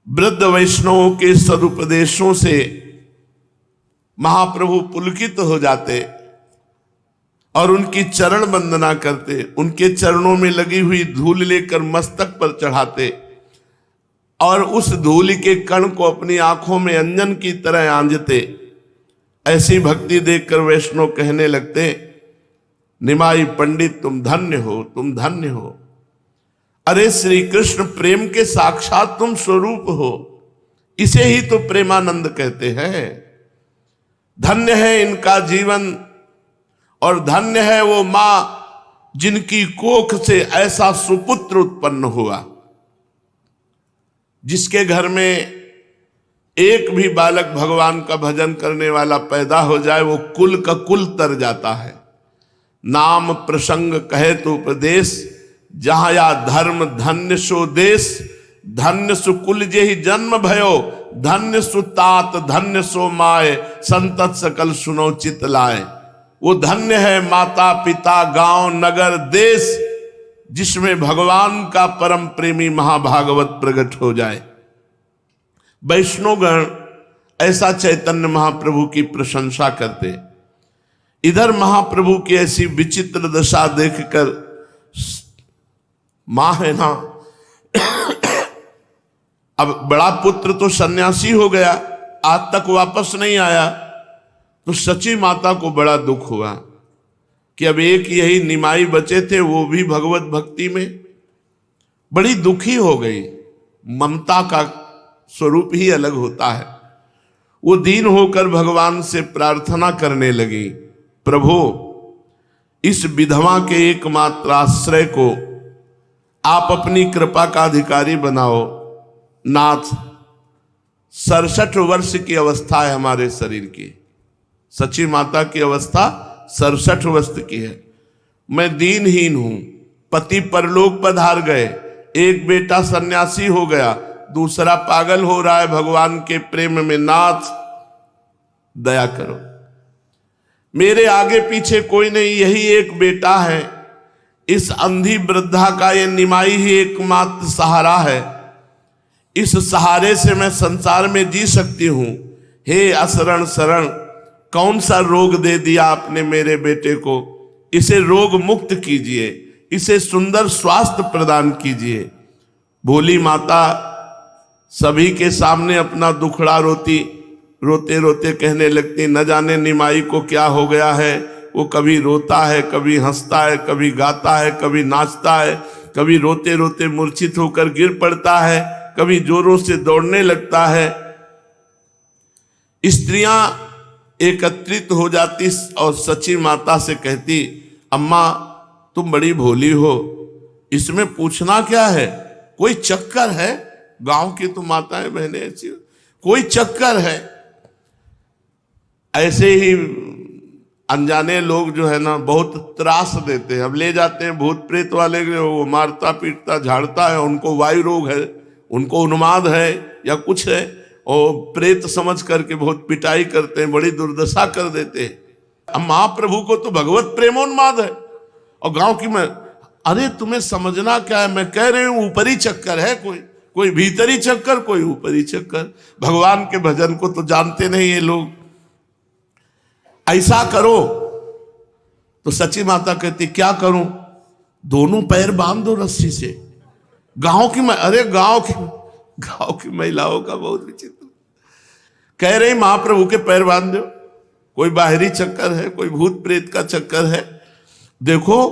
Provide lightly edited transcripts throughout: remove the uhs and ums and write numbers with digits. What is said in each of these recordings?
वृद्ध वैष्णवों के सदुपदेशों से महाप्रभु पुलकित हो जाते और उनकी चरण वंदना करते, उनके चरणों में लगी हुई धूल लेकर मस्तक पर चढ़ाते और उस धूल के कण को अपनी आंखों में अंजन की तरह आंजते। ऐसी भक्ति देखकर वैष्णव कहने लगते, निमाई पंडित तुम धन्य हो, तुम धन्य हो। अरे श्री कृष्ण प्रेम के साक्षात तुम स्वरूप हो, इसे ही तो प्रेमानंद कहते हैं। धन्य है इनका जीवन और धन्य है वो मां जिनकी कोख से ऐसा सुपुत्र उत्पन्न हुआ। जिसके घर में एक भी बालक भगवान का भजन करने वाला पैदा हो जाए वो कुल का कुल तर जाता है। नाम प्रसंग कहे तो उपदेश, जहां या धर्म धन्य सो देश। धन्य सुकुल जेहि जन्म भयो, धन्य सुतात धन्य सो माए। संतत सकल सुनो चित लाए। वो धन्य है माता पिता गांव नगर देश जिसमें भगवान का परम प्रेमी महाभागवत प्रकट हो जाए। वैष्णवगण ऐसा चैतन्य महाप्रभु की प्रशंसा करते। इधर महाप्रभु की ऐसी विचित्र दशा देखकर मां है ना, अब बड़ा पुत्र तो सन्यासी हो गया, आज तक वापस नहीं आया, तो सची माता को बड़ा दुख हुआ कि अब एक यही निमाई बचे थे, वो भी भगवत भक्ति में। बड़ी दुखी हो गई। ममता का स्वरूप ही अलग होता है। वो दीन होकर भगवान से प्रार्थना करने लगी, प्रभु इस विधवा के एकमात्र आश्रय को आप अपनी कृपा का अधिकारी बनाओ। नाथ 67 वर्ष की अवस्था है हमारे शरीर की। सची माता की अवस्था 67 वर्ष की है। मैं दीनहीन हूं, पति परलोक पधार गए, एक बेटा सन्यासी हो गया, दूसरा पागल हो रहा है भगवान के प्रेम में। नाथ दया करो, मेरे आगे पीछे कोई नहीं, यही एक बेटा है। इस अंधी वृद्धा का ये निमाई ही एकमात्र सहारा है। इस सहारे से मैं संसार में जी सकती हूं। हे असरण शरण, कौन सा रोग दे दिया आपने मेरे बेटे को, इसे रोग मुक्त कीजिए, इसे सुंदर स्वास्थ्य प्रदान कीजिए। भोली माता सभी के सामने अपना दुखड़ा रोते रोते कहने लगती, न जाने निमाई को क्या हो गया है। वो कभी रोता है, कभी हंसता है, कभी गाता है, कभी नाचता है, कभी रोते रोते मूर्छित होकर गिर पड़ता है, कभी जोरों से दौड़ने लगता है। स्त्रियां एकत्रित हो जाती और सची माता से कहती, अम्मा तुम बड़ी भोली हो, इसमें पूछना क्या है, कोई चक्कर है? गांव की तो माताएं बहनें ऐसी, कोई चक्कर है? ऐसे ही अनजाने लोग जो है ना बहुत त्रास देते हैं। अब ले जाते हैं भूत प्रेत वाले, वो मारता पीटता झाड़ता है, उनको वायु रोग है, उनको उन्माद है या कुछ है, और प्रेत समझ करके बहुत पिटाई करते हैं, बड़ी दुर्दशा कर देते हैं। अब महाप्रभु को तो भगवत प्रेमोन्माद है और गांव की मैं, अरे तुम्हें समझना क्या है, मैं कह रही हूं ऊपरी चक्कर है, कोई भीतरी चक्कर, कोई ऊपरी चक्कर। भगवान के भजन को तो जानते नहीं ये लोग। ऐसा करो तो सची माता कहती, क्या करूं? दोनों पैर बांध दो रस्सी से। गांव की महिलाओं का बहुत विचित्र। कह रही महाप्रभु के पैर बांध दो, कोई बाहरी चक्कर है, कोई भूत प्रेत का चक्कर है। देखो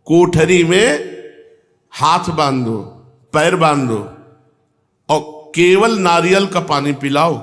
कोठरी में हाथ बांधो, पैर बांधो और केवल नारियल का पानी पिलाओ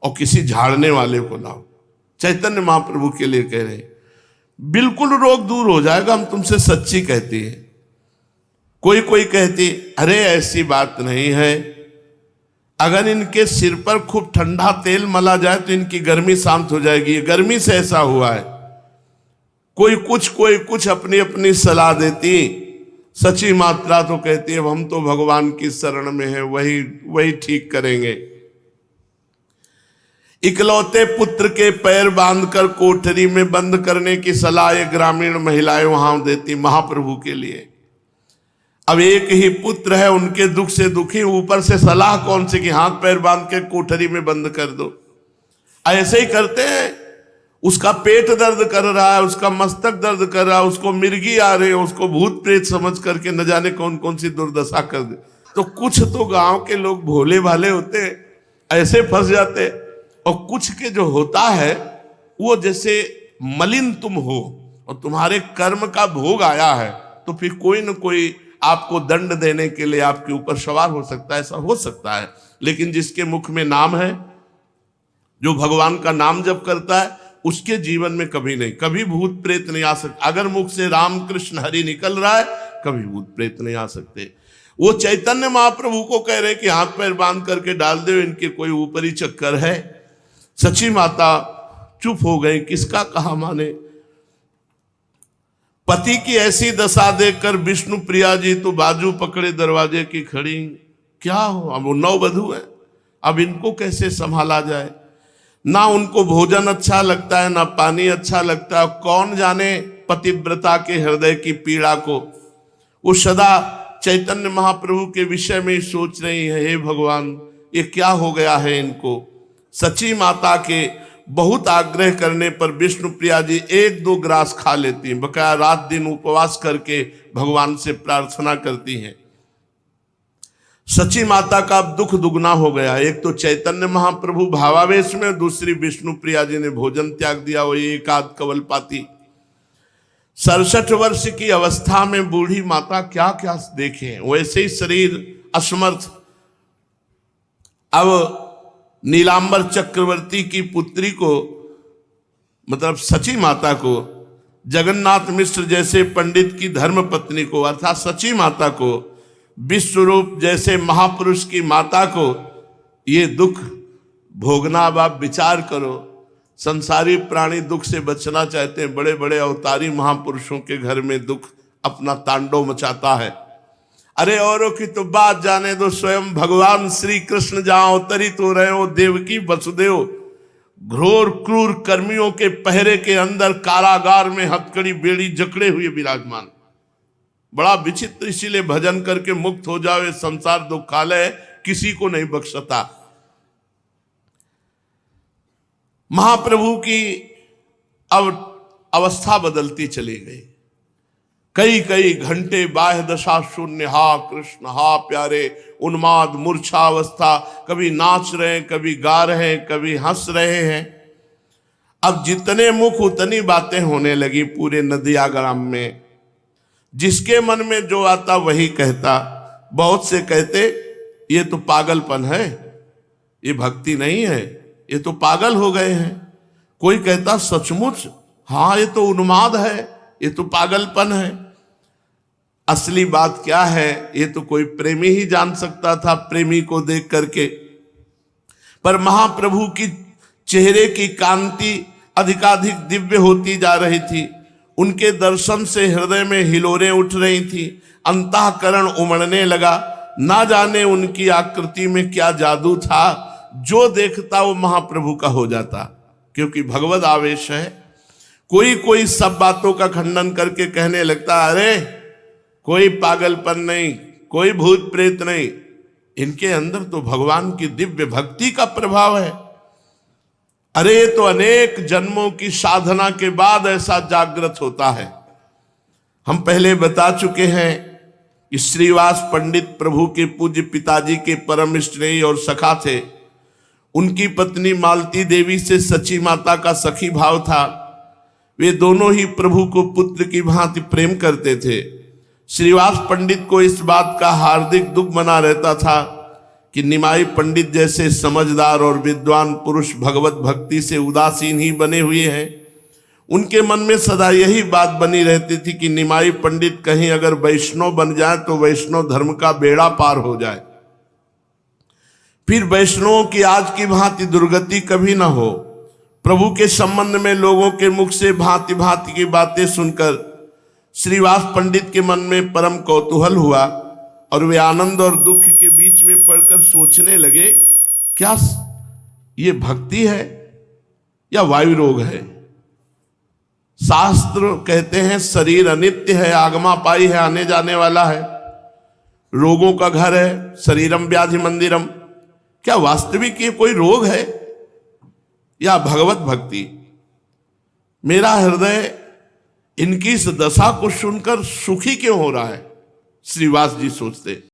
और किसी झाड़ने वाले को लाओ। चैतन्य महाप्रभु के लिए कह रहे हैं, बिल्कुल रोग दूर हो जाएगा, हम तुमसे सच्ची कहती है। कोई कहती, अरे ऐसी बात नहीं है, अगर इनके सिर पर खूब ठंडा तेल मला जाए तो इनकी गर्मी शांत हो जाएगी, गर्मी से ऐसा हुआ है। कोई कुछ अपनी अपनी सलाह देती। सची मात्रा तो कहती है, हम तो भगवान की शरण में है, वही ठीक करेंगे। इकलौते पुत्र के पैर बांधकर कोठरी में बंद करने की सलाह ये ग्रामीण महिलाएं वहां देती महाप्रभु के लिए। अब एक ही पुत्र है, उनके दुख से दुखी, ऊपर से सलाह कौन सी कि हाथ पैर बांध के कोठरी में बंद कर दो। ऐसे ही करते हैं। उसका पेट दर्द कर रहा है, उसका मस्तक दर्द कर रहा है, उसको मिर्गी आ रही है, उसको भूत प्रेत समझ करके न जाने कौन कौन सी दुर्दशा कर दे। तो कुछ तो गांव के लोग भोले भाले होते हैं, ऐसे फंस जाते। और कुछ के जो होता है वो जैसे मलिन तुम हो और तुम्हारे कर्म का भोग आया है, तो फिर कोई न कोई आपको दंड देने के लिए आपके ऊपर सवार हो सकता है, ऐसा हो सकता है। लेकिन जिसके मुख में नाम है, जो भगवान का नाम जप करता है, उसके जीवन में कभी नहीं, कभी भूत प्रेत नहीं आ सकते। अगर मुख से राम कृष्ण हरि निकल रहा है, कभी भूत प्रेत नहीं आ सकते। वो चैतन्य महाप्रभु को कह रहे कि हाथ पैर बांध करके डाल दो, इनके कोई ऊपरी चक्कर है। सची माता चुप हो गई, किसका कहा माने। पति की ऐसी दशा देखकर विष्णु प्रिया जी तो बाजू पकड़े दरवाजे की खड़ी। क्या हो, अब वो 9 वधू है, अब इनको कैसे संभाला जाए। ना उनको भोजन अच्छा लगता है, ना पानी अच्छा लगता है। कौन जाने पतिव्रता के हृदय की पीड़ा को। वो सदा चैतन्य महाप्रभु के विषय में सोच रही है, हे भगवान ये क्या हो गया है इनको। सची माता के बहुत आग्रह करने पर विष्णु प्रिया जी 1-2 ग्रास खा लेती हैं, बकाया रात दिन उपवास करके भगवान से प्रार्थना करती हैं। सची माता का अब दुख दुगना हो गया। एक तो चैतन्य महाप्रभु भावावेश में, दूसरी विष्णु प्रिया जी ने भोजन त्याग दिया, वो एक आध कवल पाती। 67 वर्ष की अवस्था में बूढ़ी माता क्या क्या देखे, वैसे ही शरीर असमर्थ। अब नीलांबर चक्रवर्ती की पुत्री को, मतलब सची माता को, जगन्नाथ मिश्र जैसे पंडित की धर्म पत्नी को, अर्थात सची माता को, विश्वरूप जैसे महापुरुष की माता को ये दुख भोगना। अब आप विचार करो, संसारी प्राणी दुख से बचना चाहते हैं, बड़े बड़े अवतारी महापुरुषों के घर में दुख अपना तांडव मचाता है। अरे औरों की तो बात जाने दो, स्वयं भगवान श्री कृष्ण जहां अवतरित हो रहे हो, देवकी वसुदेव घोर क्रूर कर्मियों के पहरे के अंदर कारागार में हथकड़ी बेड़ी जकड़े हुए विराजमान। बड़ा विचित्र, इसीलिए भजन करके मुक्त हो जाओ, ये संसार दुखालय किसी को नहीं बख्शता। महाप्रभु की अब अवस्था बदलती चली गई। कई कई घंटे बाह्य दशा शून्य, हा कृष्ण हा प्यारे, उन्माद मूर्छा अवस्था, कभी नाच रहे हैं, कभी गा रहे हैं, कभी हंस रहे हैं। अब जितने मुख उतनी बातें होने लगी पूरे नदिया ग्राम में। जिसके मन में जो आता वही कहता। बहुत से कहते ये तो पागलपन है, ये भक्ति नहीं है, ये तो पागल हो गए हैं। कोई कहता सचमुच हाँ ये तो उन्माद है, ये तो पागलपन है। असली बात क्या है ये तो कोई प्रेमी ही जान सकता था, प्रेमी को देख करके। पर महाप्रभु की चेहरे की कांति अधिकाधिक दिव्य होती जा रही थी। उनके दर्शन से हृदय में हिलोरें उठ रही थी, अंतःकरण उमड़ने लगा। ना जाने उनकी आकृति में क्या जादू था, जो देखता वो महाप्रभु का हो जाता, क्योंकि भगवद आवेश है। कोई कोई सब बातों का खंडन करके कहने लगता, अरे कोई पागलपन नहीं, कोई भूत प्रेत नहीं, इनके अंदर तो भगवान की दिव्य भक्ति का प्रभाव है। अरे ये तो अनेक जन्मों की साधना के बाद ऐसा जागृत होता है। हम पहले बता चुके हैं कि श्रीवास पंडित प्रभु के पूज्य पिताजी के परम स्नेही और सखा थे। उनकी पत्नी मालती देवी से सची माता का सखी भाव था। वे दोनों ही प्रभु को पुत्र की भांति प्रेम करते थे। श्रीवास पंडित को इस बात का हार्दिक दुख बना रहता था कि निमाई पंडित जैसे समझदार और विद्वान पुरुष भगवत भक्ति से उदासीन ही बने हुए हैं। उनके मन में सदा यही बात बनी रहती थी कि निमाई पंडित कहीं अगर वैष्णव बन जाए तो वैष्णव धर्म का बेड़ा पार हो जाए, फिर वैष्णवों की आज की भांति दुर्गति कभी ना हो। प्रभु के संबंध में लोगों के मुख से भांति भांति की बातें सुनकर श्रीवास पंडित के मन में परम कौतूहल हुआ और वे आनंद और दुख के बीच में पड़कर सोचने लगे, क्या ये भक्ति है या वायु रोग है। शास्त्र कहते हैं शरीर अनित्य है, आगमा पाई है, आने जाने वाला है। रोगों का घर है, शरीरम व्याधि मंदिरम। क्या वास्तविक ये कोई रोग है या भगवत भक्ति? मेरा हृदय इनकी इस दशा को सुनकर सुखी क्यों हो रहा है? श्रीवास जी सोचते।